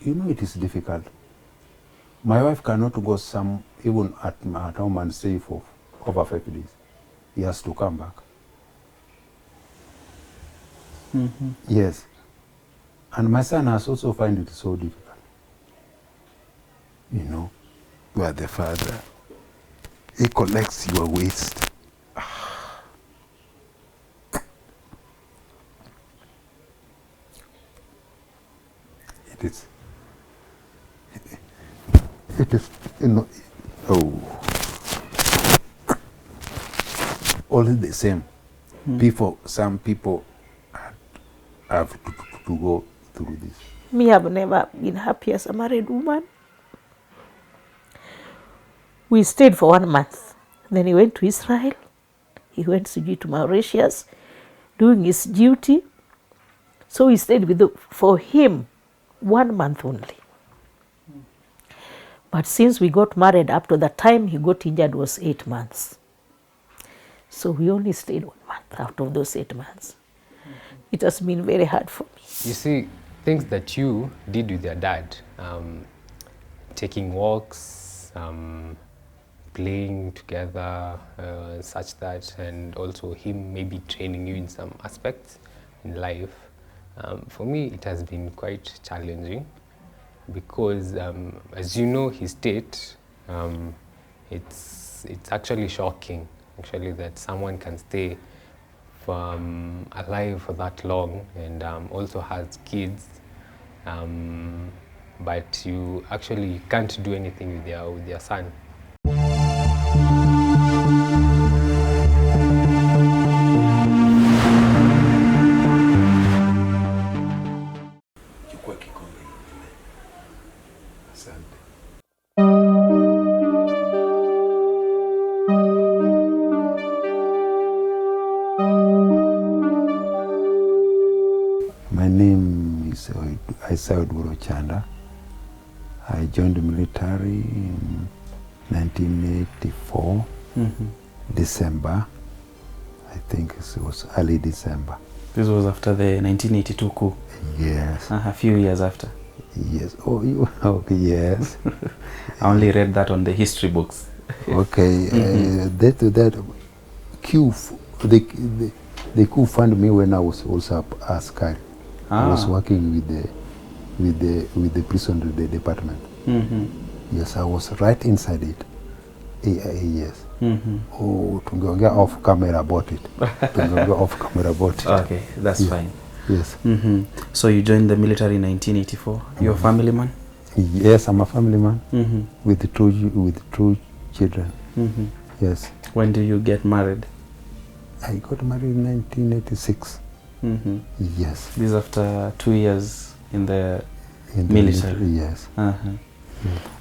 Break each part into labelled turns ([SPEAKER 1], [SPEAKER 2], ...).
[SPEAKER 1] you know, it is difficult. My wife cannot go even at home and stay for over 5 days. He has to come back. Yes. And my son has also find it so difficult. You know, where the father, he collects your waste. It is, you know, all the same. Some people have to go through this.
[SPEAKER 2] Me, I've never been happy as a married woman. We stayed for 1 month. Then he went to Israel. He went to Mauritius, doing his duty. So we stayed for him 1 month only. But since we got married, up to the time he got injured was 8 months. So we only stayed 1 month out of those 8 months. It has been very hard for me.
[SPEAKER 3] You see, things that you did with your dad, taking walks, playing together, such that, and also him maybe training you in some aspects in life, for me it has been quite challenging because, as you know, his state, it's actually shocking, actually, that someone can stay alive for that long and also has kids, but you actually can't do anything with their son.
[SPEAKER 1] My name is Isaiah Ochanda. I joined the military in 1984, December. I think it was early December.
[SPEAKER 4] This was after the 1982 coup?
[SPEAKER 1] Yes.
[SPEAKER 4] A few years after?
[SPEAKER 1] Yes. Oh, okay, yes.
[SPEAKER 4] I only read that on the history books.
[SPEAKER 1] Okay. That coup, the coup found me when I was also a askari. I was working with the prison department. Yes, I was right inside it. Yes. Oh, tungeongea off camera about it. Tungeongea off camera about it.
[SPEAKER 4] Okay, that's fine.
[SPEAKER 1] Yes.
[SPEAKER 4] So you joined the military in 1984. You're a family man?
[SPEAKER 1] Yes, I'm a family man with two children. Yes.
[SPEAKER 4] When did you get married?
[SPEAKER 1] I got married in 1986. Yes.
[SPEAKER 4] This is after 2 years in the military.
[SPEAKER 1] Yes.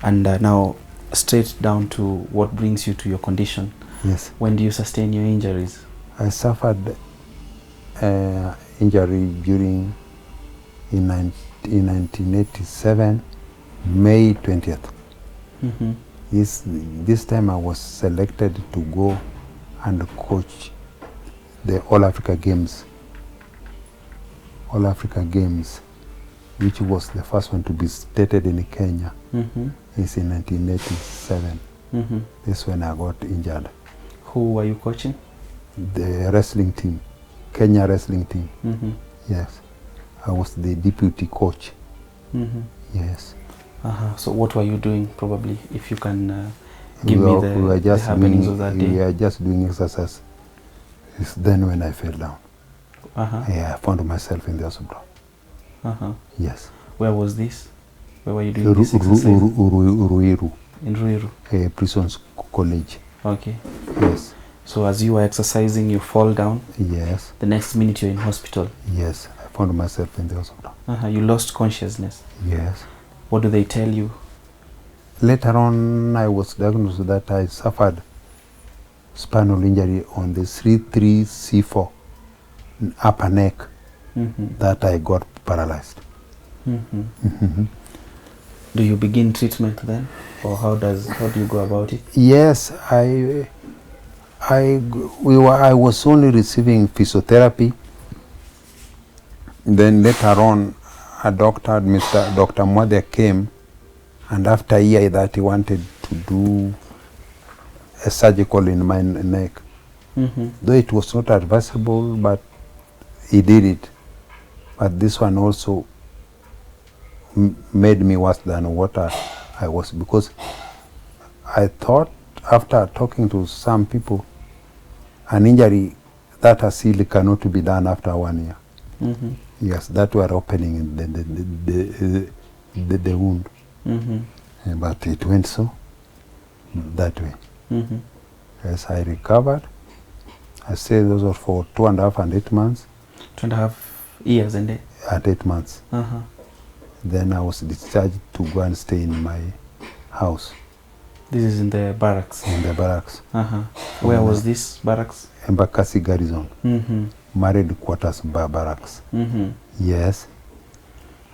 [SPEAKER 4] And now straight down to what brings you to your condition.
[SPEAKER 1] Yes.
[SPEAKER 4] When do you sustain your injuries?
[SPEAKER 1] I suffered injury in 1987, May 20th. This time I was selected to go and coach the All Africa Games, which was the first one to be stated in Kenya. It's in 1987. This is when I got injured.
[SPEAKER 4] Who were you coaching?
[SPEAKER 1] The wrestling team, Kenya wrestling team. Yes, I was the deputy coach. Yes.
[SPEAKER 4] So what were you doing, probably, if you can give me the happenings of that day?
[SPEAKER 1] We are just doing exercise. It's then when I fell down. I found myself in the hospital. Yes.
[SPEAKER 4] Where was this? Where were you doing this exercise?
[SPEAKER 1] Ruiru.
[SPEAKER 4] In Ruiru?
[SPEAKER 1] Prisons College.
[SPEAKER 4] Okay.
[SPEAKER 1] Yes.
[SPEAKER 4] So as you were exercising, you fall down?
[SPEAKER 1] Yes.
[SPEAKER 4] The next minute you're in hospital?
[SPEAKER 1] Yes. I found myself in the hospital.
[SPEAKER 4] You lost consciousness?
[SPEAKER 1] Yes.
[SPEAKER 4] What do they tell you?
[SPEAKER 1] Later on, I was diagnosed that I suffered spinal injury on the C3, C4 upper neck, that I got paralyzed.
[SPEAKER 4] Do you begin treatment then, or how do you go about it?
[SPEAKER 1] Yes, I was only receiving physiotherapy. Then later on, a doctor, Dr. Mwade came, and after a year that he wanted to do a surgical in my neck. Though it was not advisable, but he did it. But this one also made me worse than what I was, because I thought, after talking to some people, an injury that has healed cannot be done after 1 year. Yes, that were opening the wound. But it went so that way. Yes, I recovered. I stayed those for 2.5 and 8 months.
[SPEAKER 4] 2.5 years and
[SPEAKER 1] at 8 months. Then I was discharged to go and stay in my house.
[SPEAKER 4] This is in the barracks?
[SPEAKER 1] In the barracks.
[SPEAKER 4] Where was this barracks?
[SPEAKER 1] Embakasi Garrison. Married quarters barracks. Yes.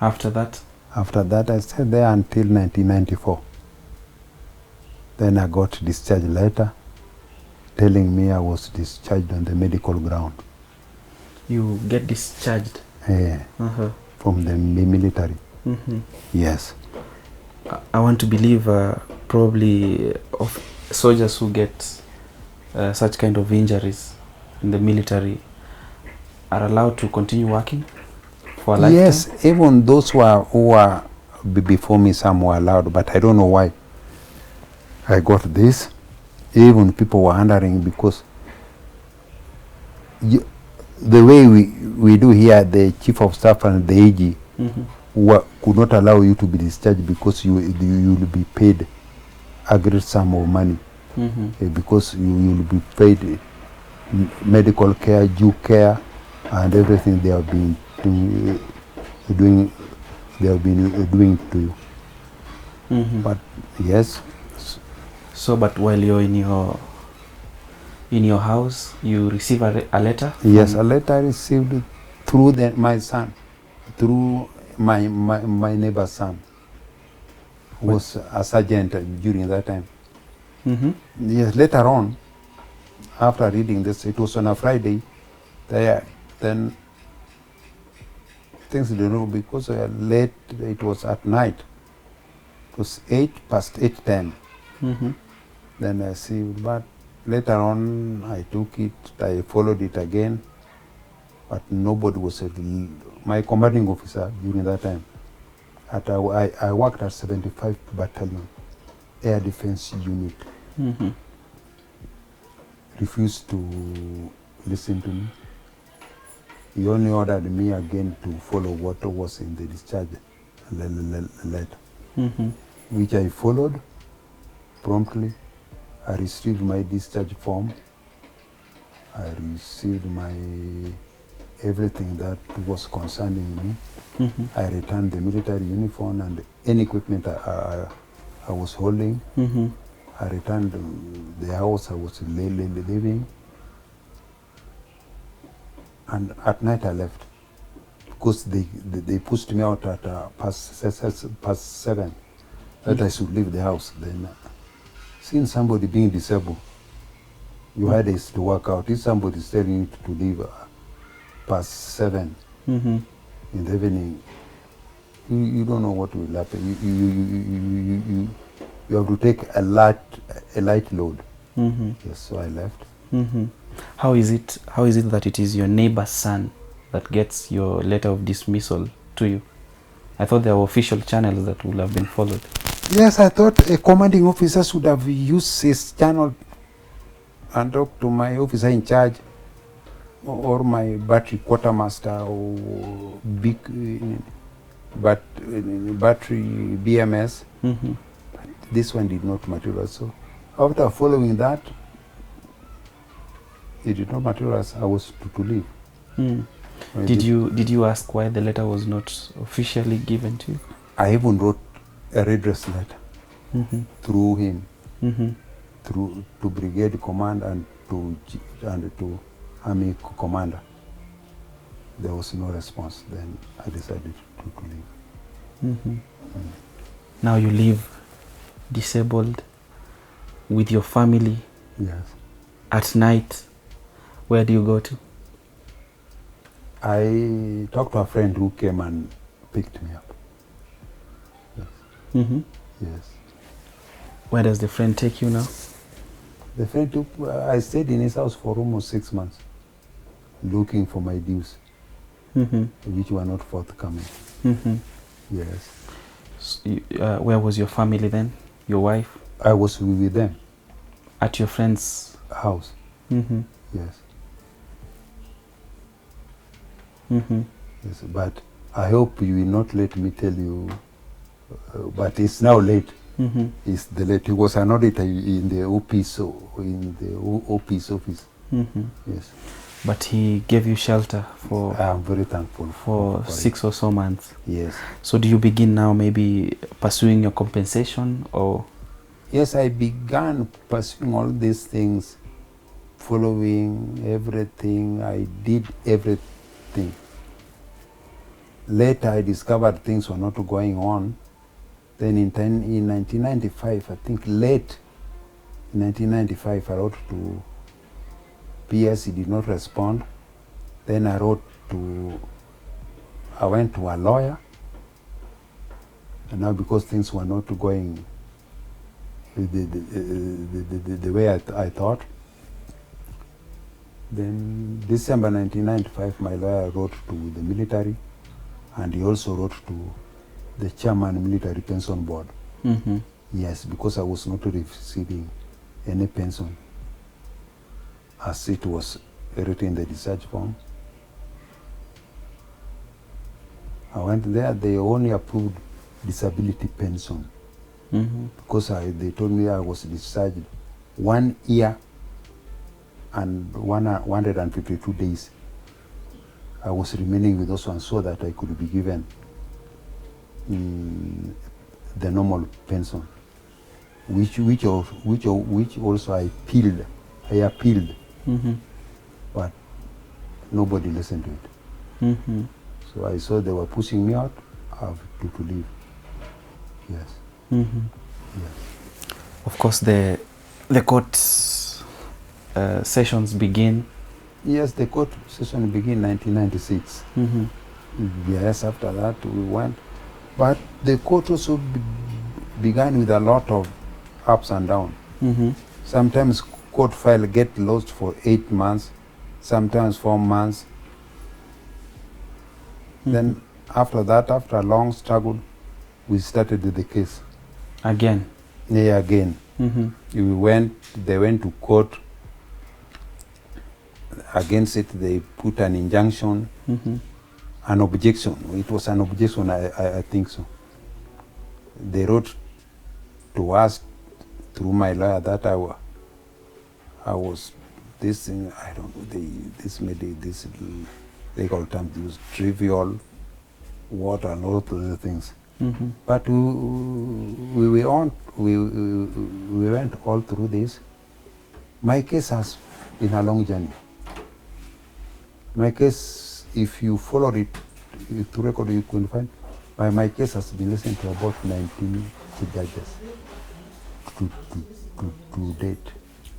[SPEAKER 4] After that?
[SPEAKER 1] After that, I stayed there until 1994. Then I got discharged letter telling me I was discharged on the medical ground.
[SPEAKER 4] You get discharged?
[SPEAKER 1] From the military. Yes.
[SPEAKER 4] I want to believe probably of soldiers who get such kind of injuries in the military are allowed to continue working for a lifetime?
[SPEAKER 1] Yes, even those who are before me, some were allowed, but I don't know why I got this. Even people were wondering, because the way we do here, the chief of staff and the AG could not allow you to be discharged, because you will be paid a great sum of money, because you will be paid medical care, due care, and everything they have been doing to you. But yes.
[SPEAKER 4] So, but while you're in your house, you receive a letter?
[SPEAKER 1] Yes, a letter received through my son, through my neighbor's son, who was a sergeant during that time. Yes, later on, after reading this, it was on a Friday. Then things didn't know, because late, it was at night. It was 8:10. Then I see, but later on I took it, I followed it again, but nobody was my commanding officer during that time. I worked at 75 Battalion, Air Defense Unit. Refused to listen to me. He only ordered me again to follow what was in the discharge letter, which I followed promptly. I received my discharge form. I received my everything that was concerning me. I returned the military uniform and any equipment I was holding. I returned the house I was living. And at night I left, because they pushed me out at past 7, that I should leave the house. Then, seeing somebody being disabled, you had to work out. If somebody is telling you to leave past 7 in the evening, you don't know what will happen. You have to take a light load. Yes, so I left.
[SPEAKER 4] How is it that it is your neighbor's son that gets your letter of dismissal to you? I thought there were official channels that would have been followed.
[SPEAKER 1] Yes, I thought a commanding officer should have used his channel and talked to my officer in charge, or my battery quartermaster, or big battery BMS. But this one did not materialize. So after following that, it did not materialize. I was to leave.
[SPEAKER 4] Did you ask why the letter was not officially given to you?
[SPEAKER 1] I even wrote a redress letter through him, through to brigade command and to army commander. There was no response. Then I decided to leave.
[SPEAKER 4] Now you live disabled with your family.
[SPEAKER 1] Yes.
[SPEAKER 4] At night, where do you go to?
[SPEAKER 1] I talked to a friend who came and picked me up.
[SPEAKER 4] Mm-hmm.
[SPEAKER 1] Yes.
[SPEAKER 4] Where does the friend take you now?
[SPEAKER 1] The friend took, I stayed in his house for almost 6 months, looking for my dues,
[SPEAKER 4] Mm-hmm.
[SPEAKER 1] which were not forthcoming.
[SPEAKER 4] Mm-hmm.
[SPEAKER 1] Yes.
[SPEAKER 4] Where was your family then? Your wife?
[SPEAKER 1] I was with them.
[SPEAKER 4] At your friend's
[SPEAKER 1] House.
[SPEAKER 4] Mm-hmm.
[SPEAKER 1] Yes.
[SPEAKER 4] Mm-hmm.
[SPEAKER 1] Yes. But I hope you will not let me tell you, but it's now late.
[SPEAKER 4] Mm-hmm.
[SPEAKER 1] It's the late. He was an auditor in the OP's, OP's office.
[SPEAKER 4] Mm-hmm.
[SPEAKER 1] Yes.
[SPEAKER 4] But he gave you shelter for
[SPEAKER 1] I'm very thankful
[SPEAKER 4] for
[SPEAKER 1] it.
[SPEAKER 4] 6 or so months.
[SPEAKER 1] Yes.
[SPEAKER 4] So do you begin now maybe pursuing your compensation or?
[SPEAKER 1] Yes, I began pursuing all these things, following everything. I did everything. Later, I discovered things were not going on. Then in 1995, I think late in 1995, I wrote to PS, he did not respond. Then I went to a lawyer. And now because things were not going the way I thought, then December 1995, my lawyer wrote to the military, and he also wrote to the chairman military pension board.
[SPEAKER 4] Mm-hmm.
[SPEAKER 1] Yes, because I was not receiving any pension as it was written in the discharge form. I went there, they only approved disability pension.
[SPEAKER 4] Mm-hmm.
[SPEAKER 1] Because they told me I was discharged 1 year and 152 days. I was remaining with those ones so that I could be given the normal pension, which also I appealed.
[SPEAKER 4] Mm-hmm.
[SPEAKER 1] But nobody listened to it.
[SPEAKER 4] Mm-hmm.
[SPEAKER 1] So I saw they were pushing me out. I have to leave. Yes.
[SPEAKER 4] Mm-hmm.
[SPEAKER 1] Yes.
[SPEAKER 4] Of course, the court sessions begin.
[SPEAKER 1] Yes, the court session began in 1996.
[SPEAKER 4] Mm-hmm.
[SPEAKER 1] Yes, after that we went. But the court also began with a lot of ups and downs.
[SPEAKER 4] Mm-hmm.
[SPEAKER 1] Sometimes court file get lost for 8 months, sometimes 4 months.
[SPEAKER 4] Mm-hmm.
[SPEAKER 1] Then after that, after a long struggle, we started the case.
[SPEAKER 4] Again.
[SPEAKER 1] Yeah, again.
[SPEAKER 4] Mm-hmm.
[SPEAKER 1] They went to court. Against it, they put an injunction,
[SPEAKER 4] Mm-hmm.
[SPEAKER 1] an objection. It was an objection, I think so. They wrote to us through my lawyer that I was this thing, I don't know, this legal term used, trivial, what and all of the things.
[SPEAKER 4] Mm-hmm.
[SPEAKER 1] But we went all through this. My case has been a long journey. My case, if you follow it to record, you can find my case has been listened to about 19 judges to date.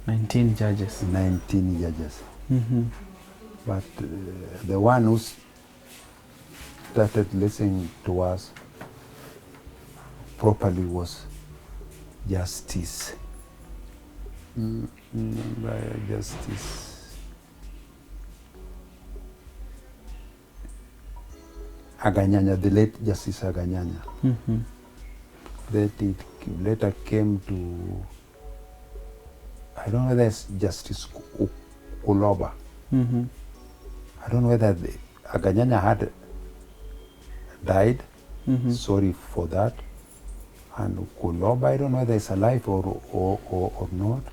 [SPEAKER 4] 19 judges.
[SPEAKER 1] 19 judges.
[SPEAKER 4] Mm-hmm.
[SPEAKER 1] But the one who started listening to us properly was Justice. Justice. Aganyanya, the late Justice Aganyanya.
[SPEAKER 4] Mm-hmm.
[SPEAKER 1] That it later came to, I don't know whether it's Justice Kuloba.
[SPEAKER 4] Mm-hmm.
[SPEAKER 1] I don't know whether Aganyanya had died.
[SPEAKER 4] Mm-hmm.
[SPEAKER 1] Sorry for that. And Kuloba, I don't know whether it's alive or not.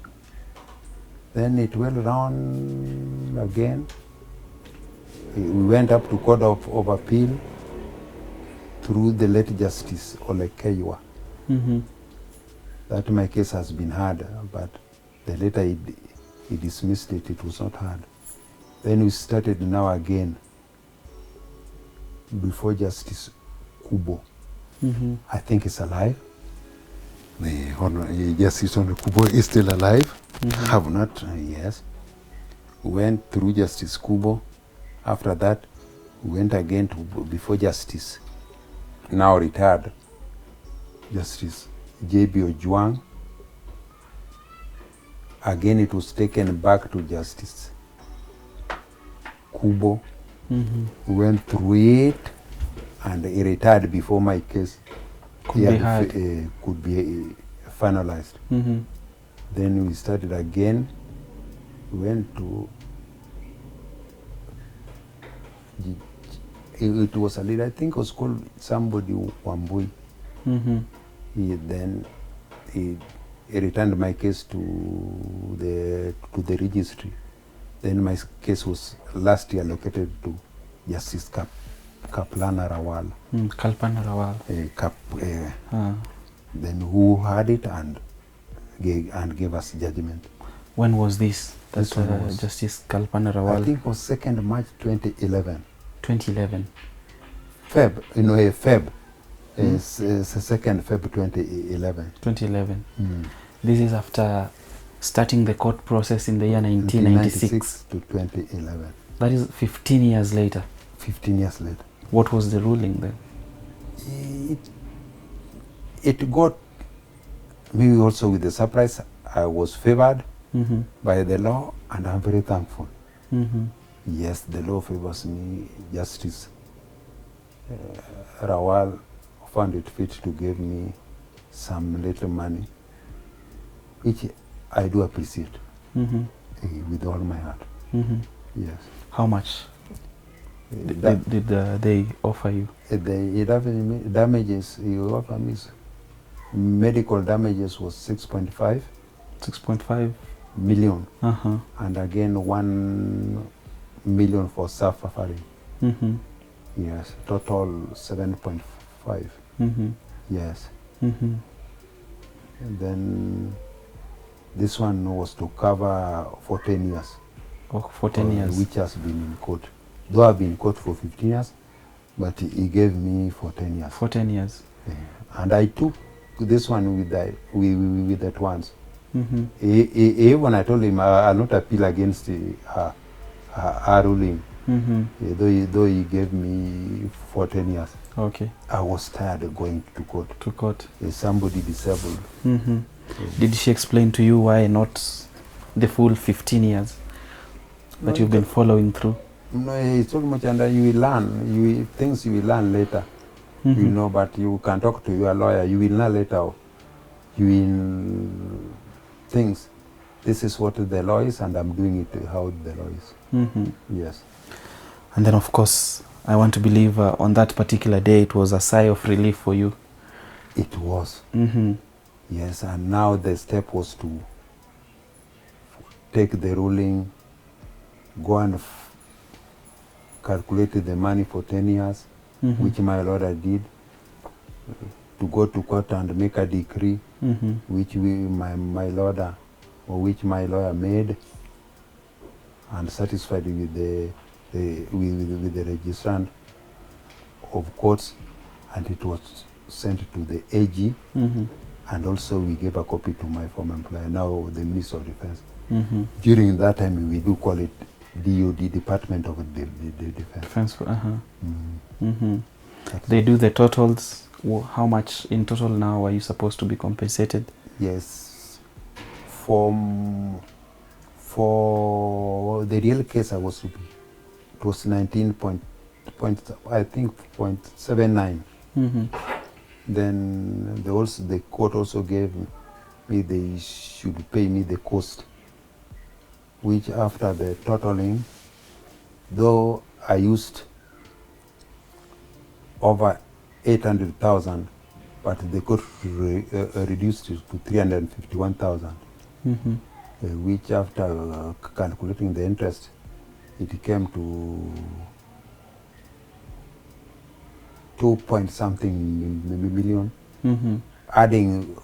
[SPEAKER 1] Then it went around again. We went up to Court of Appeal through the late Justice Olekeiwa.
[SPEAKER 4] Mm-hmm.
[SPEAKER 1] That my case has been heard, but the later he dismissed it, it was not heard. Then we started now again before Justice Kubo.
[SPEAKER 4] Mm-hmm.
[SPEAKER 1] I think he's alive. The Justice Kubo is still alive.
[SPEAKER 4] Mm-hmm.
[SPEAKER 1] Have not, yes. We went through Justice Kubo. After that, we went again to before Justice now retired Justice J.B. Ojwang. Again, it was taken back to Justice Kubo. We went through it, and he retired before my case could be finalized. Then we started again. We went to it was a leader, I think it was called somebody Wambui. He returned my case to the registry. Then my case was lastly allocated to Justice Kaplana Rawal.
[SPEAKER 4] Kalpana Rawal.
[SPEAKER 1] Then who had it and gave us judgment.
[SPEAKER 4] When was this?
[SPEAKER 1] This one was
[SPEAKER 4] Justice Kalpana Rawal.
[SPEAKER 1] I think it was 2nd March 2011.
[SPEAKER 4] 2011.
[SPEAKER 1] Feb. 2nd Feb 2011.
[SPEAKER 4] 2011. This is after starting the court process in the year 1996
[SPEAKER 1] to 2011.
[SPEAKER 4] That is 15 years later.
[SPEAKER 1] 15 years later.
[SPEAKER 4] What was the ruling then?
[SPEAKER 1] It got me also with the surprise. I was favored by the law, and I'm very thankful. Yes, the law favors me. Justice Rawal found it fit to give me some little money, which I do appreciate with all my heart. Yes.
[SPEAKER 4] How much did they offer you?
[SPEAKER 1] The damages you offer me, medical damages was 6.5.
[SPEAKER 4] 6.5
[SPEAKER 1] million. And again 1 million for suffering. Yes, total 7.5. Yes. And then this one was to cover for 10 years.
[SPEAKER 4] Oh, for 10 years.
[SPEAKER 1] Which has been in court. Though I've been in court for 15 years, but he gave me for 10 years.
[SPEAKER 4] For 10 years.
[SPEAKER 1] And I took this one with that once. Even I told him I'll not appeal against her ruling. Though he gave me for 10 years.
[SPEAKER 4] Okay.
[SPEAKER 1] I was tired of going to court.
[SPEAKER 4] To court.
[SPEAKER 1] Somebody disabled.
[SPEAKER 4] Did she explain to you why not the full 15 years that you've been following through?
[SPEAKER 1] No, it's so much, and you will learn. Things you will learn later. You know, but you can talk to your lawyer. You will learn later. You will things. This is what the law is, and I'm doing it how the law is. Yes.
[SPEAKER 4] And then, of course, I want to believe on that particular day it was a sigh of relief for you.
[SPEAKER 1] It was. Yes, and now the step was to take the ruling, go and calculate the money for 10 years, which my lawyer did, to go to court and make a decree, which my lawyer made, and satisfied with the registrant of courts, and it was sent to the AG, and also we gave a copy to my former employer, now the Minister of Defense. During that time, we do call it DOD, Department of the Defense.
[SPEAKER 4] They do the totals. How much in total now are you supposed to be compensated?
[SPEAKER 1] Yes, for the real case I was to be, it was 19.79. Then the court also gave me, they should pay me the cost, which after the totaling, though I used over 800,000, but the court reduced it to 351,000, which after calculating the interest, it came to 2-point-something million. Adding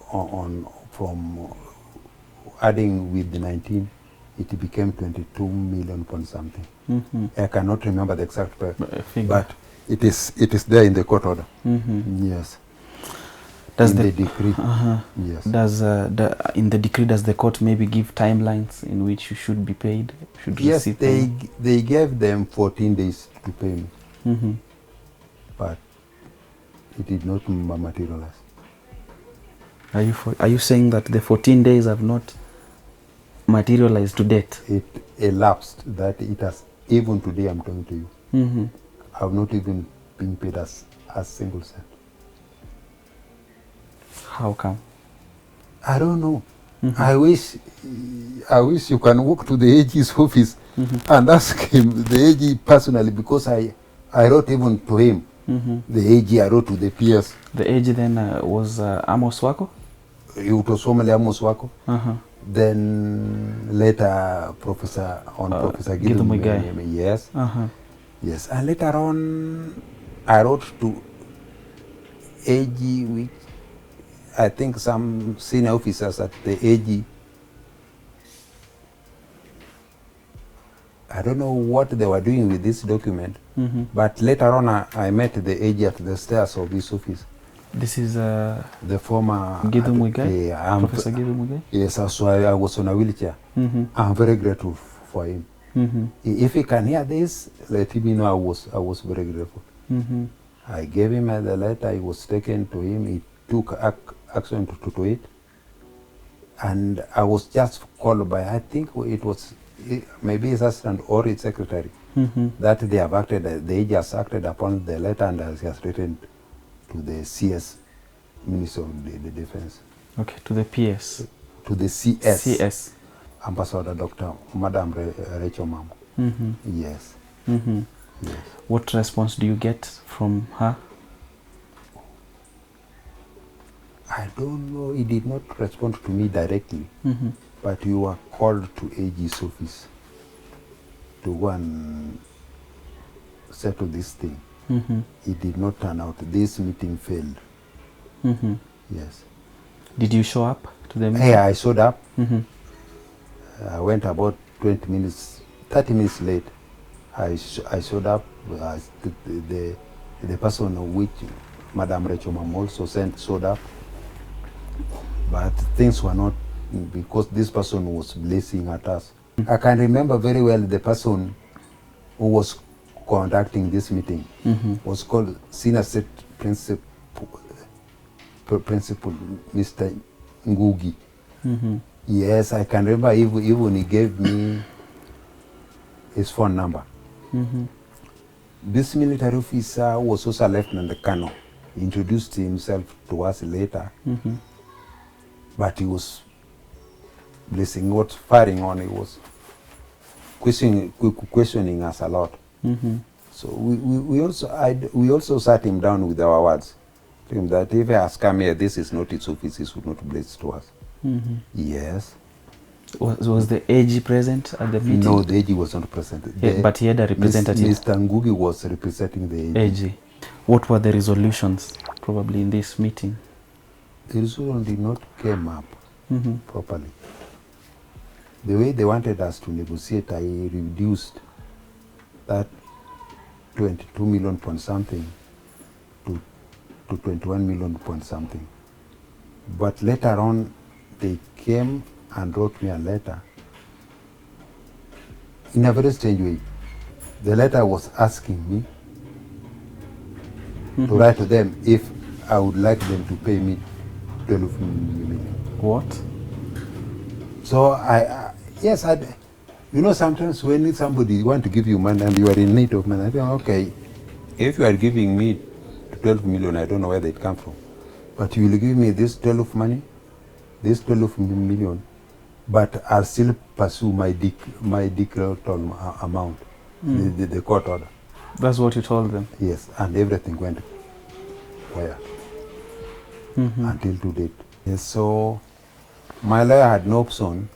[SPEAKER 1] adding with the 19, it became 22 million point something. I cannot remember the exact figure, but it is there in the court order. Yes.
[SPEAKER 4] Does
[SPEAKER 1] in the decree. Yes.
[SPEAKER 4] Does in the decree, does the court maybe give timelines in which you should be paid?
[SPEAKER 1] Yes, they gave them 14 days to pay me. But it did not materialize.
[SPEAKER 4] Are you saying that the 14 days have not materialized to date?
[SPEAKER 1] It elapsed that it has, even today I'm talking to you,
[SPEAKER 4] Mm-hmm.
[SPEAKER 1] I've not even been paid as a single cent.
[SPEAKER 4] How come?
[SPEAKER 1] I don't know.
[SPEAKER 4] Mm-hmm.
[SPEAKER 1] I wish you can walk to the AG's office and ask him, the AG personally, because I wrote even to him.
[SPEAKER 4] Mm-hmm.
[SPEAKER 1] The AG I wrote to the PS.
[SPEAKER 4] The age then was Amos Wako?
[SPEAKER 1] It was formerly Amos Wako.
[SPEAKER 4] Uh-huh.
[SPEAKER 1] Then later Professor
[SPEAKER 4] Githu Muigai.
[SPEAKER 1] Yes.
[SPEAKER 4] Uh-huh.
[SPEAKER 1] Yes. And later on I wrote to AG, which I think some senior officers at the AG. I don't know what they were doing with this document, but later on I met the AG at the stairs of his office.
[SPEAKER 4] This is
[SPEAKER 1] The former
[SPEAKER 4] Githu Muigai?
[SPEAKER 1] Yeah,
[SPEAKER 4] Professor Githu Muigai?
[SPEAKER 1] Yes, so I was on a wheelchair.
[SPEAKER 4] Mm-hmm.
[SPEAKER 1] I'm very grateful for him.
[SPEAKER 4] Mm-hmm.
[SPEAKER 1] If he can hear this, let him know I was very grateful.
[SPEAKER 4] Mm-hmm.
[SPEAKER 1] I gave him the letter. He was taken to him. He took action to it. And I was just called by, I think it was maybe his assistant or his secretary, that they have acted, they just acted upon the letter and has written to the CS, Minister of the Defense.
[SPEAKER 4] Okay, to the PS.
[SPEAKER 1] To the CS.
[SPEAKER 4] CS.
[SPEAKER 1] Ambassador Dr. Madam Rachel Mam.
[SPEAKER 4] Mm-hmm.
[SPEAKER 1] Yes.
[SPEAKER 4] Mm-hmm.
[SPEAKER 1] Yes.
[SPEAKER 4] What response do you get from her?
[SPEAKER 1] I don't know. He did not respond to me directly, but you were called to AG's office to go and settle this thing. It did not turn out. This meeting failed. Yes.
[SPEAKER 4] Did you show up to the meeting?
[SPEAKER 1] Hey, I showed up. I went about 30 minutes late. I showed up. The person of which Madam Rachel Mam also showed up. But things were not, because this person was blessing at us. I can remember very well the person who was conducting this meeting was called Senior State Principal Mr. Ngugi. Yes, I can remember even he gave me his phone number. This military officer was also Lieutenant Colonel. He introduced himself to us later. But he was blessing, what firing on, he was questioning us a lot. So we also sat him down with our words. Told him that if he has come here, this is not its office, he should not bless to us. Yes.
[SPEAKER 4] Was the AG present at the meeting?
[SPEAKER 1] No, the AG was not present.
[SPEAKER 4] Yeah, but he had a representative.
[SPEAKER 1] Mr. Ngugi was representing the AG.
[SPEAKER 4] AG. What were the resolutions probably in this meeting?
[SPEAKER 1] The resolution did not come up properly. The way they wanted us to negotiate, I reduced that 22 million point something to 21 million point something. But later on, they came and wrote me a letter in a very strange way. The letter was asking me to write to them if I would like them to pay me 12 million.
[SPEAKER 4] What?
[SPEAKER 1] So yes, you know, sometimes when somebody want to give you money and you are in need of money, I think, okay, if you are giving me 12 million, I don't know where they come from, but you will give me this 12 million, but I'll still pursue my declared amount, the court order.
[SPEAKER 4] That's what you told them?
[SPEAKER 1] Yes, and everything went quiet until to date. Yes, so my lawyer had no option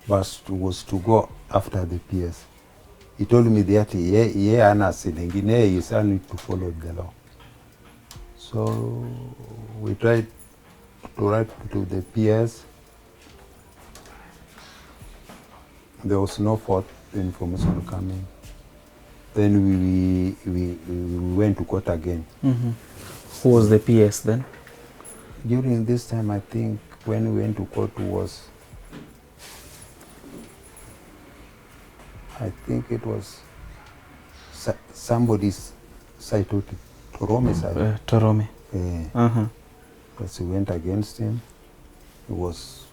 [SPEAKER 1] but was to go after the PS. He told me that he is only to follow the law. So we tried to write to the PS. There was no fourth information coming. Then we went to court again.
[SPEAKER 4] Who was the PS then?
[SPEAKER 1] During this time, I think when we went to court was, I think it was somebody's Saitoti Torome side.
[SPEAKER 4] Torome.
[SPEAKER 1] Uh, as he went against him, he was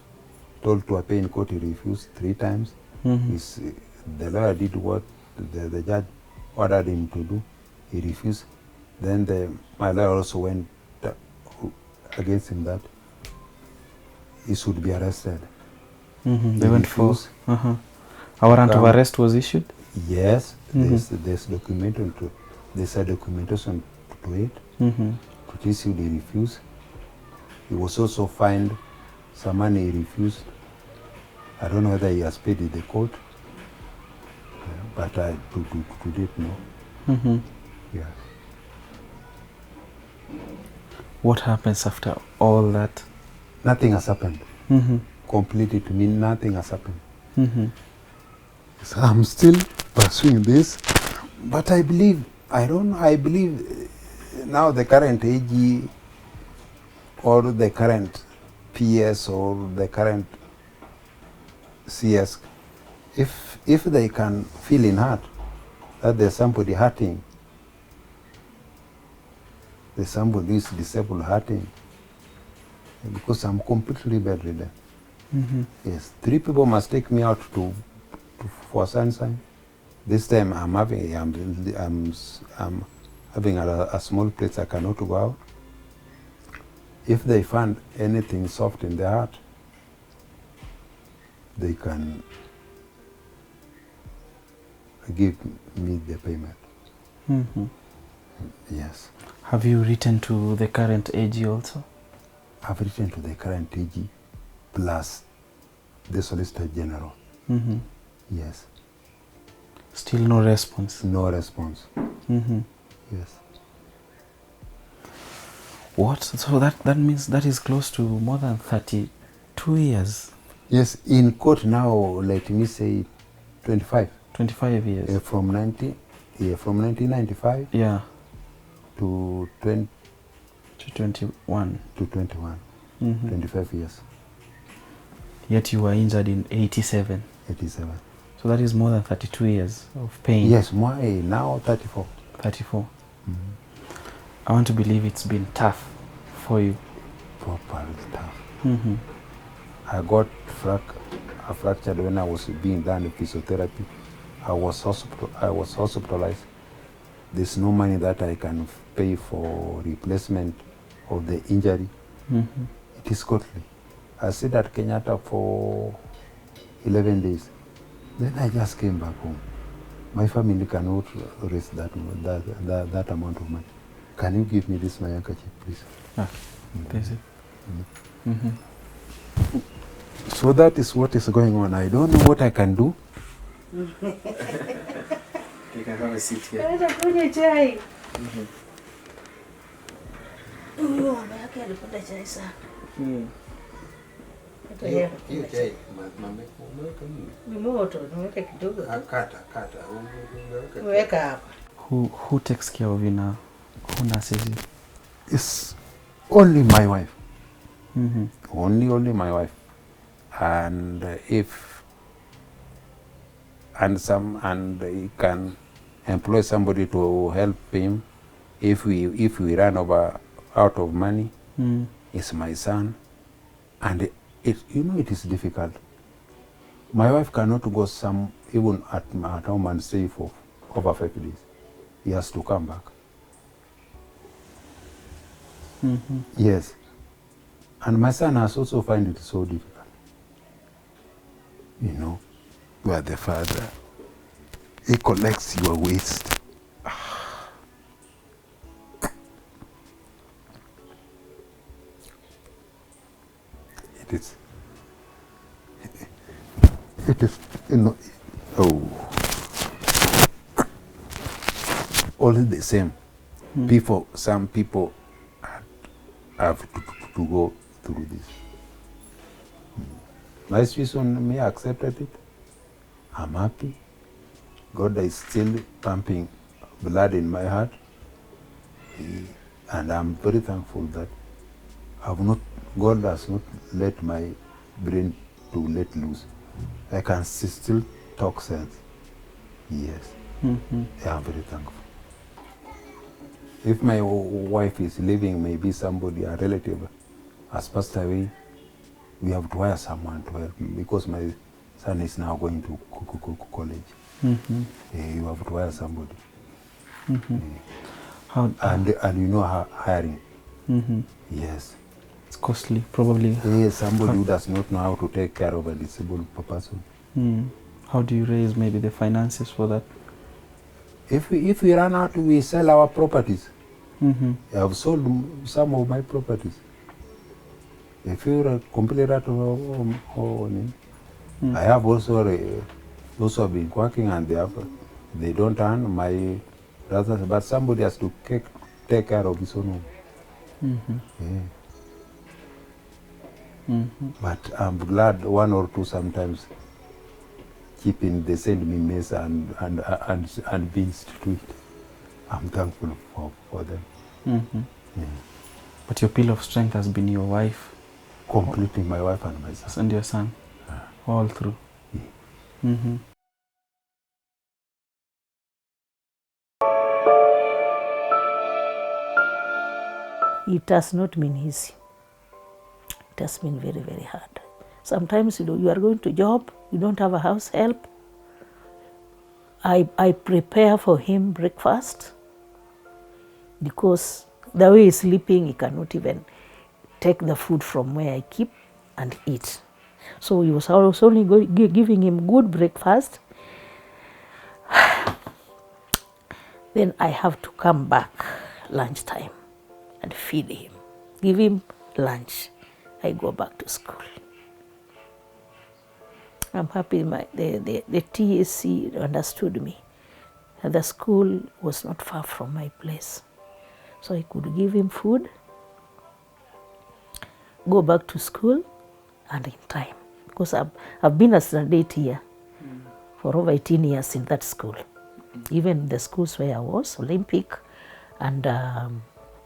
[SPEAKER 1] told to appear in court. He refused 3 times. The lawyer did what the judge ordered him to do. He refused. Then my lawyer also went against him that he should be arrested.
[SPEAKER 4] They went for. A warrant of arrest was issued?
[SPEAKER 1] Yes, there's documentation to it. To this he refused. He was also fined some money. He refused. I don't know whether he has paid in the court, but I to date no. Yeah.
[SPEAKER 4] What happens after all that?
[SPEAKER 1] Nothing has happened. Completely, to me, nothing has happened. So I'm still pursuing this, but I believe now the current AG or the current PS or the current CS, if they can feel in heart that there's somebody hurting, there's somebody who is disabled hurting, because I'm completely bedridden. Yes, 3 people must take me out for sunshine. This time I'm having a small place I cannot go out. If they find anything soft in their heart, they can give me the payment. Yes.
[SPEAKER 4] Have you written to the current AG also?
[SPEAKER 1] I've written to the current AG plus the Solicitor General. Yes.
[SPEAKER 4] Still no response?
[SPEAKER 1] No response. Yes.
[SPEAKER 4] What? So that means that is close to more than 32 years?
[SPEAKER 1] Yes, in court now, let me say 25.
[SPEAKER 4] 25 years?
[SPEAKER 1] From 1995 to
[SPEAKER 4] 21.
[SPEAKER 1] 25 years.
[SPEAKER 4] Yet you were injured in 87.
[SPEAKER 1] 87.
[SPEAKER 4] So that is more than 32 years of pain.
[SPEAKER 1] Yes, now 34.
[SPEAKER 4] 34. I want to believe it's been tough for you.
[SPEAKER 1] Properly tough. I got fractured when I was being done physiotherapy. I was hospitalized. There's no money that I can pay for replacement of the injury. It is costly. I stayed at Kenyatta for 11 days. Then I just came back home. My family cannot raise that amount of money. Can you give me this my handkerchief, please?
[SPEAKER 4] There's it.
[SPEAKER 1] So that is what is going on. I don't know what I can do.
[SPEAKER 4] You can have a seat here. Who takes care of you now? Who nurses you?
[SPEAKER 1] It's only my wife. Only my wife. And he can employ somebody to help him if we run out of money. It's my son, and it is difficult. My wife cannot go even at home and stay for over 5 days. He has to come back. Yes, and my son has also find it so difficult. Where the father, he collects your waste. It is, all the same. Some people have to go through this. My situation, me accepted it. I'm happy. God is still pumping blood in my heart. And I'm very thankful that God has not let my brain to let loose. I can still talk sense. Yes. I'm very thankful. if my wife is living, maybe somebody, a relative, has passed away, we have to hire someone to help me because my son is now going to college. You have to hire somebody. And you know hiring. Yes.
[SPEAKER 4] It's costly, probably.
[SPEAKER 1] Yes, somebody who does not know how to take care of a disabled person.
[SPEAKER 4] How do you raise maybe the finances for that?
[SPEAKER 1] If we run out, we sell our properties. I have sold some of my properties. If you completely out of I have also been working, and they don't earn my brothers, but somebody has to take care of his own home. But I'm glad one or two sometimes keeping, they send me mess and beans to eat. I'm thankful for them.
[SPEAKER 4] But your pillar of strength has been your wife.
[SPEAKER 1] Completely my wife and my son.
[SPEAKER 4] And your son. All through.
[SPEAKER 2] It has not been easy. It has been very, very hard. Sometimes, you are going to job, you don't have a house help. I prepare for him breakfast because the way he's sleeping, he cannot even take the food from where I keep and eat. So he was only giving him good breakfast. Then I have to come back lunchtime and feed him, give him lunch. I go back to school. I'm happy the TSC understood me. And the school was not far from my place. So I could give him food, go back to school, and in time. Because I've been a student here for over 18 years in that school. Even the schools where I was, Olympic and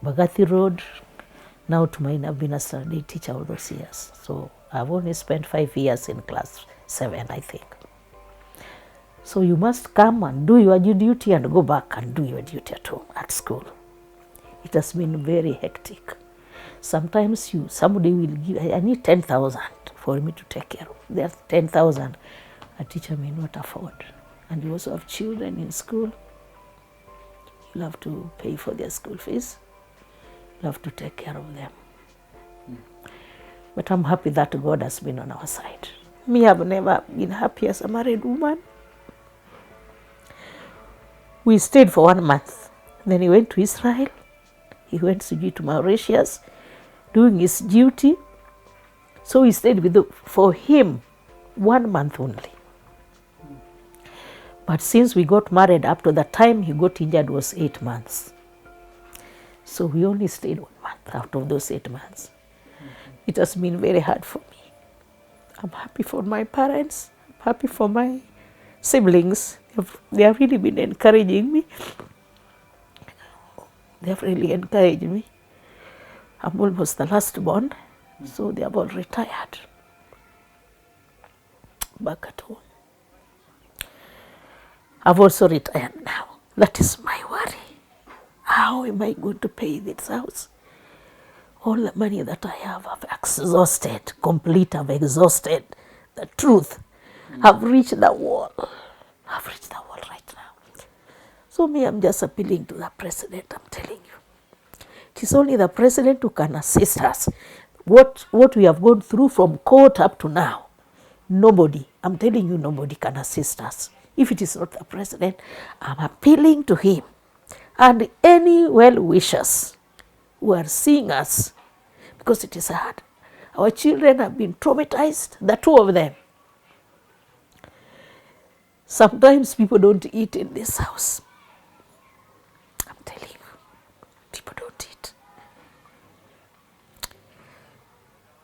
[SPEAKER 2] Bagathi Road, now to mine, I've been a student teacher all those years. So I've only spent 5 years in class 7, I think. So you must come and do your duty and go back and do your duty at home, at school. It has been very hectic. Sometimes somebody will give, I need 10,000 for me to take care of. There's 10,000 a teacher may not afford. And you also have children in school. You'll have to pay for their school fees. You'll have to take care of them. But I'm happy that God has been on our side. Me, I've never been happy as a married woman. We stayed for 1 month. Then he went to Israel. He went to Mauritius, doing his duty. So we stayed for him 1 month only. But since we got married, up to the time he got injured was 8 months. So we only stayed 1 month out of those 8 months. It has been very hard for me. I'm happy for my parents. I'm happy for my siblings. They have really been encouraging me. They have really encouraged me. I'm almost the last born, so they have all retired. Back at home. I've also retired now. That is my worry. How am I going to pay this house? All the money that I have, I've exhausted, I've exhausted the truth. I've reached the wall. I've reached the wall right now. So me, I'm just appealing to the president, I'm telling you. It is only the president who can assist us. What we have gone through from court up to now, nobody, I'm telling you, nobody can assist us. If it is not the president, I'm appealing to him. And any well-wishers who are seeing us, because it is hard. Our children have been traumatized, the two of them. Sometimes people don't eat in this house. I'm telling you, people don't eat.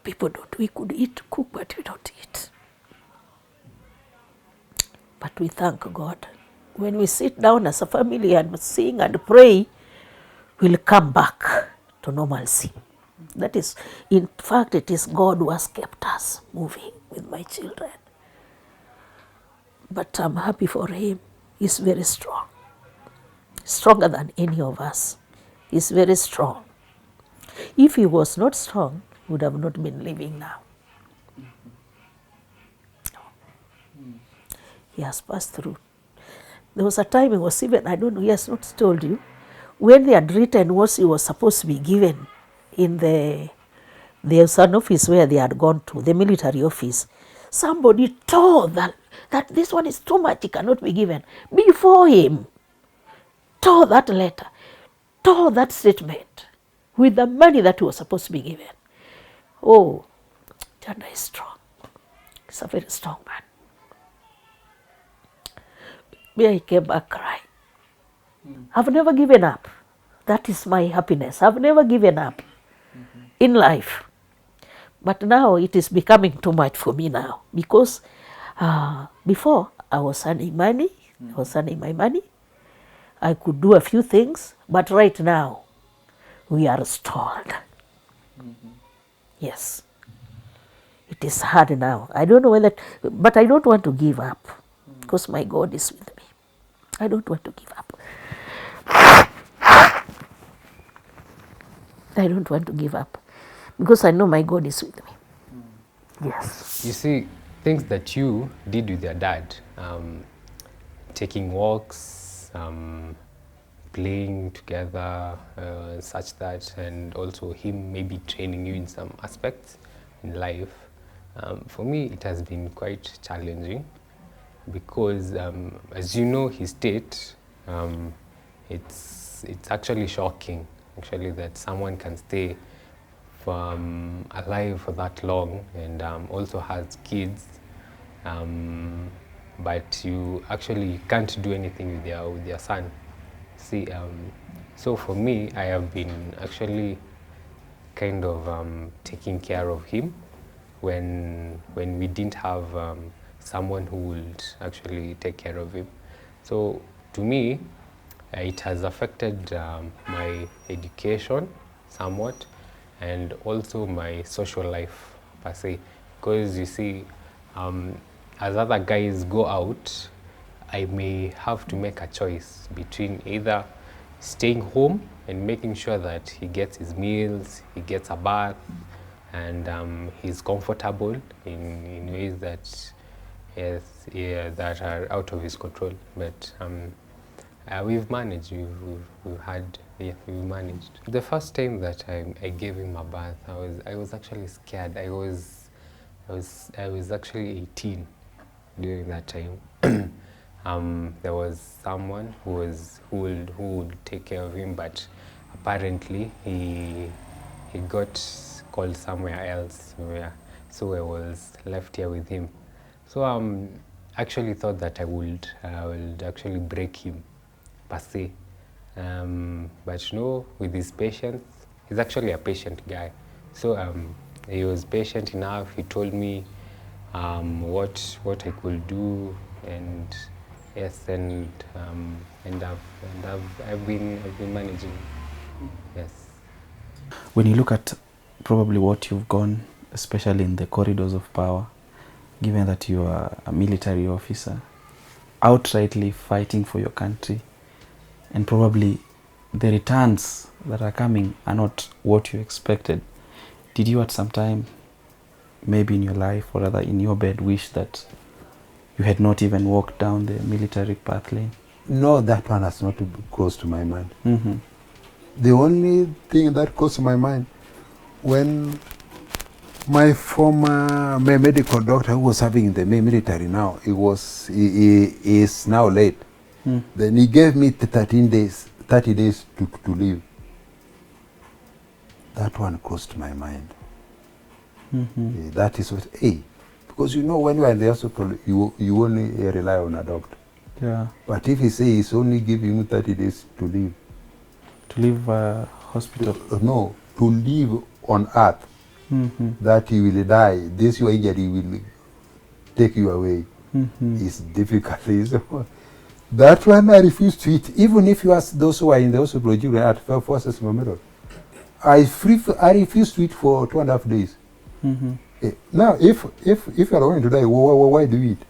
[SPEAKER 2] People don't. We could eat, cook, but we don't eat. But we thank God. When we sit down as a family and sing and pray, we'll come back to normalcy. That is, in fact, it is God who has kept us moving with my children. But I'm happy for him. He's very strong. Stronger than any of us. He's very strong. If he was not strong, he would have not been living now. He has passed through. There was a time he was even, I don't know, he has not told you, when they had written what he was supposed to be given in there's an office where they had gone to, the military office. Somebody told that this one is too much, it cannot be given. Before him, tore that letter, tore that statement with the money that was supposed to be given. Oh, Chanda is strong. He's a very strong man. Me, I came back crying. I've never given up. That is my happiness. I've never given up in life. But now it is becoming too much for me now, because before I was earning money, I was earning my money. I could do a few things, but right now we are stalled. Yes. It is hard now. I don't know whether, but I don't want to give up, because my God is with me. I don't want to give up. I don't want to give up, because I know my God is with me. Yes.
[SPEAKER 3] You see, things that you did with your dad, taking walks, playing together, such that, and also him maybe training you in some aspects in life, for me it has been quite challenging, because as you know, his state, it's actually shocking actually that someone can stay alive for that long, and also has kids, but you actually can't do anything with your son. See, so for me, I have been actually kind of taking care of him when we didn't have someone who would actually take care of him. So to me, it has affected my education somewhat, and also my social life per se, because you see, as other guys go out, I may have to make a choice between either staying home and making sure that he gets his meals, he gets a bath, and he's comfortable in ways that that are out of his control. But we've managed. We've managed. The first time that I gave him a bath, I was actually scared. I was actually 18 during that time. There was someone who would take care of him, but apparently he got called somewhere else. So I was left here with him. So actually thought that I would actually break him per se. But no, with his patience, he's actually a patient guy. So he was patient enough. He told me what I could do, and yes, and I've been managing. Yes.
[SPEAKER 4] When you look at probably what you've gone, especially in the corridors of power, given that you are a military officer, outrightly fighting for your country, and probably the returns that are coming are not what you expected, did you at some time, maybe in your life or rather in your bed, wish that you had not even walked down the military path lane?
[SPEAKER 1] No, that one has not crossed to my mind. The only thing that crossed to my mind, when my former medical doctor who was serving in the military now, he is now late. Then he gave me 30 days to live. That one crossed my mind. That is what, because you know, when you are in the hospital, you only rely on a doctor.
[SPEAKER 4] Yeah.
[SPEAKER 1] But if he says he's only giving you 30 days to live.
[SPEAKER 4] To leave hospital?
[SPEAKER 1] No, to live on earth. That you will die, this your injury will take you away. It's difficult. That one I refuse to eat. Even if you ask those who are in the hospital at Forces Memorial, I refuse to eat for 2.5 days. Now, if you are going to die, why do you eat?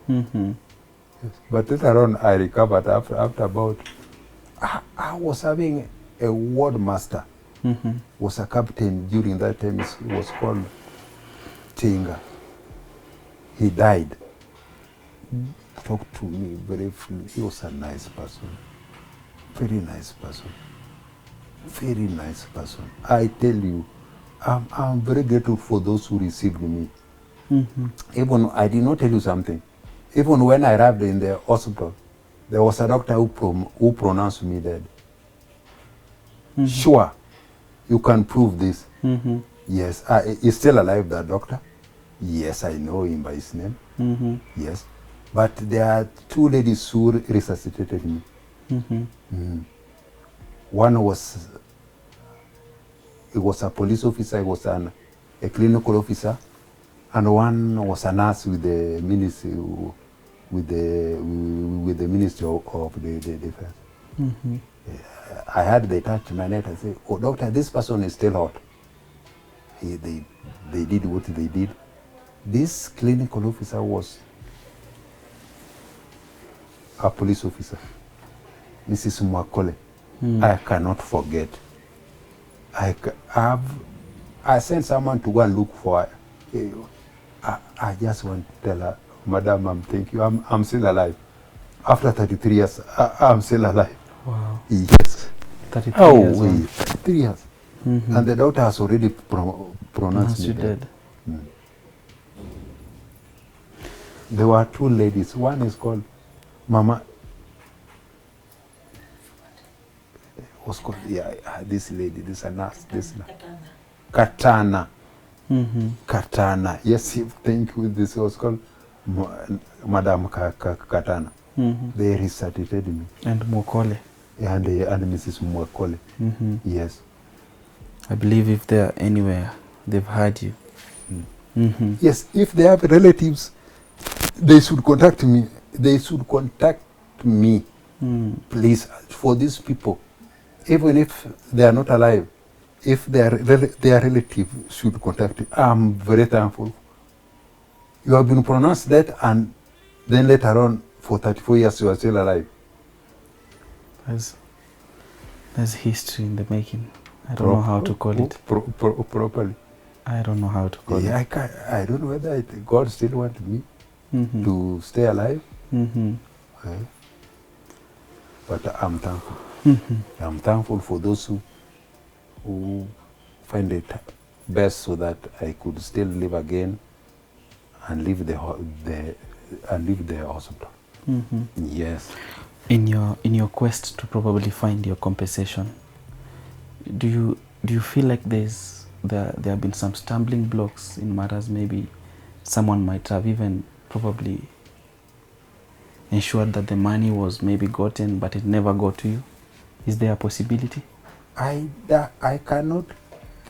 [SPEAKER 1] Yes. But later on, I recovered after about. I was having a ward master, was a captain during that time. He was called Tinga. He died. Talked to me very freely. He was a nice person. Very nice person. Very nice person. I tell you, I'm very grateful for those who received me. Even, I did not tell you something. Even when I arrived in the hospital, there was a doctor who pronounced me dead. Sure, you can prove this. Yes, he's still alive, that doctor. Yes, I know him by his name. Yes, but there are two ladies who resuscitated me. One was, he was a police officer, he was a clinical officer, and one was a nurse with the ministry, with the Ministry of the Defense. I had they touch my neck and say, "Oh, doctor, this person is still hot." They did what they did. This clinical officer was a police officer, Mrs. Mwakole. I cannot forget. I sent someone to go and look for her. I just want to tell her, "Madam, thank you. I'm still alive. After 33 years, I'm still alive."
[SPEAKER 4] Wow.
[SPEAKER 1] Yes.
[SPEAKER 4] 33 years.
[SPEAKER 1] Oh, 33 years. And the doctor has already pronounced me dead. There were two ladies. One is called Mama. Was called, this lady, this is a nurse, this Katana. Katana. Yes, thank you. This was called Madam Katana. They resuscitated me.
[SPEAKER 4] And Mwakole.
[SPEAKER 1] And Mrs. Mwakole. Yes.
[SPEAKER 4] I believe if they are anywhere, they've heard you.
[SPEAKER 1] Yes, if they have relatives, they should contact me. They should contact me, please, for these people. Even if they are not alive, if their relative should contact me, I'm very thankful. You have been pronounced dead, and then later on, for 34 years, you are still alive.
[SPEAKER 4] There's history in the making. I don't know how to call it.
[SPEAKER 1] Properly.
[SPEAKER 4] I don't know how to call it.
[SPEAKER 1] I don't know whether God still wants me to stay alive. But I'm thankful. I'm thankful for those who find it best so that I could still live again and leave the hospital. Yes.
[SPEAKER 4] In your quest to probably find your compensation, do you feel like there have been some stumbling blocks in matters? Maybe someone might have even probably ensured that the money was maybe gotten, but it never got to you. Is there a possibility?
[SPEAKER 1] I cannot,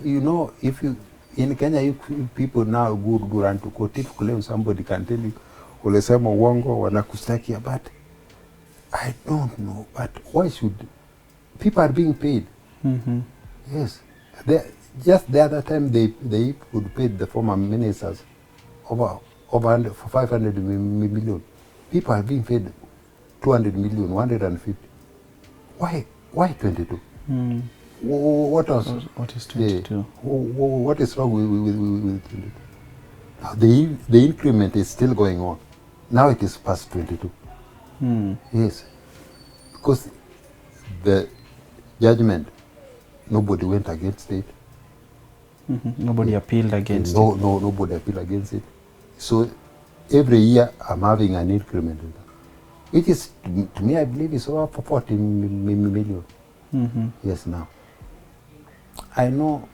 [SPEAKER 1] if you, in Kenya, you people now go run to court. If claim somebody can tell you, ulisema uongo, wanakustakia, but I don't know. But why should people are being paid? Yes. Just the other time they would pay the former ministers over 500 million. People are being paid 200 million, 150. Why 22? What else?
[SPEAKER 4] What is 22?
[SPEAKER 1] What is wrong with 22? Now the increment is still going on. Now it is past 22. Yes. Because the judgment, nobody went against it.
[SPEAKER 4] Nobody appealed against it.
[SPEAKER 1] Nobody appealed against it. So every year I'm having an increment. Which is, to me, I believe it's over 40 million. Yes, now. I know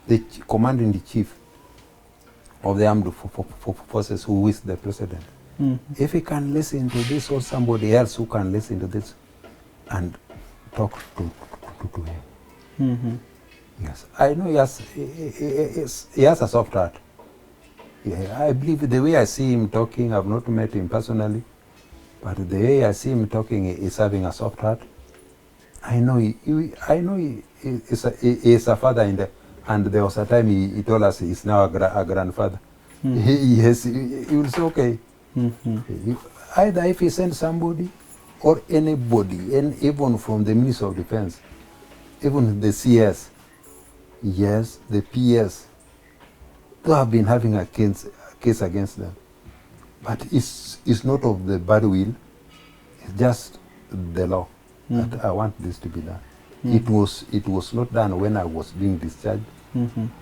[SPEAKER 1] the commanding the chief of the armed forces who is the president. If he can listen to this, or somebody else who can listen to this and talk to him. Yes, I know he has a soft heart. Yeah, I believe the way I see him talking, I've not met him personally, but the way I see him talking, he's having a soft heart. I know he is a father and there was a time he told us he's now a grandfather. He will say, okay. Either if he sends somebody or anybody, and even from the Minister of Defense, even the CS, yes, the PS, they have been having a case against them. But it's not of the bad will, it's just the law that I want this to be done. It was not done when I was being discharged.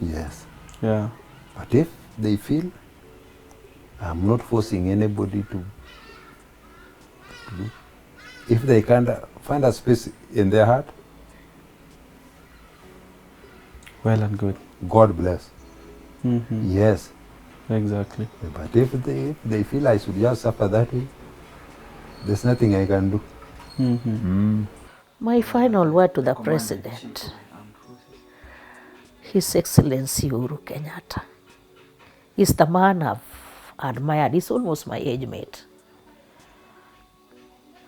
[SPEAKER 1] Yes.
[SPEAKER 4] Yeah.
[SPEAKER 1] But if they feel I'm not forcing anybody to do, if they can't find a space in their heart,
[SPEAKER 4] Well and good.
[SPEAKER 1] God bless. Yes.
[SPEAKER 4] Exactly.
[SPEAKER 1] But if they feel I should just suffer that way, there's nothing I can do.
[SPEAKER 2] My final word to the President, His Excellency Uhuru Kenyatta, is the man I've admired. He's almost my age mate.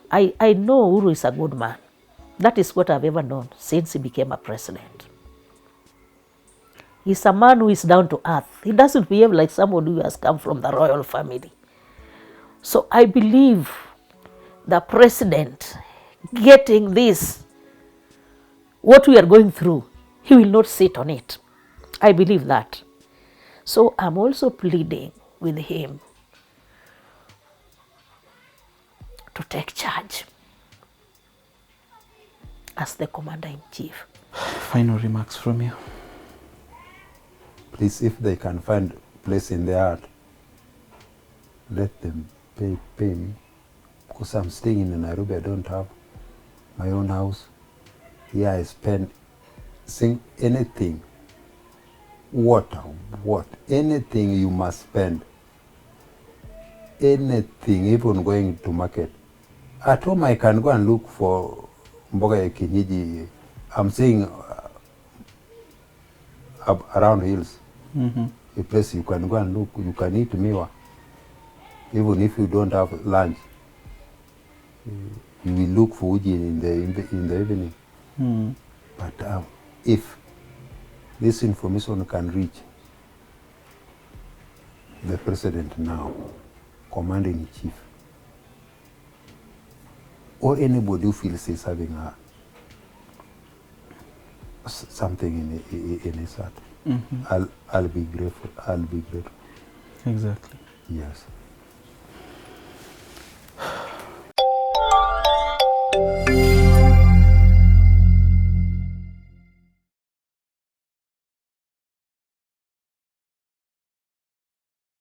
[SPEAKER 2] I know Uhuru is a good man. That is what I've ever known since he became a president. He's a man who is down to earth. He doesn't behave like somebody who has come from the royal family. So I believe the president getting this, what we are going through, he will not sit on it. I believe that. So I'm also pleading with him to take charge as the commander-in-chief.
[SPEAKER 4] Final remarks from you.
[SPEAKER 1] Please, if they can find place in their heart, let them pay me. Because I'm staying in Nairobi, I don't have my own house. Here I spend anything, water, anything you must spend. Anything, even going to market. At home I can go and look for mboga ya kienyeji. I'm saying around hills. A place you can go and look, you can eat miwa. Even if you don't have lunch, you will look for uji in the evening. But if this information can reach the president now, commander-in-chief, or anybody who feels he's having something in his heart, I'll be grateful. I'll be grateful.
[SPEAKER 4] Exactly.
[SPEAKER 1] Yes.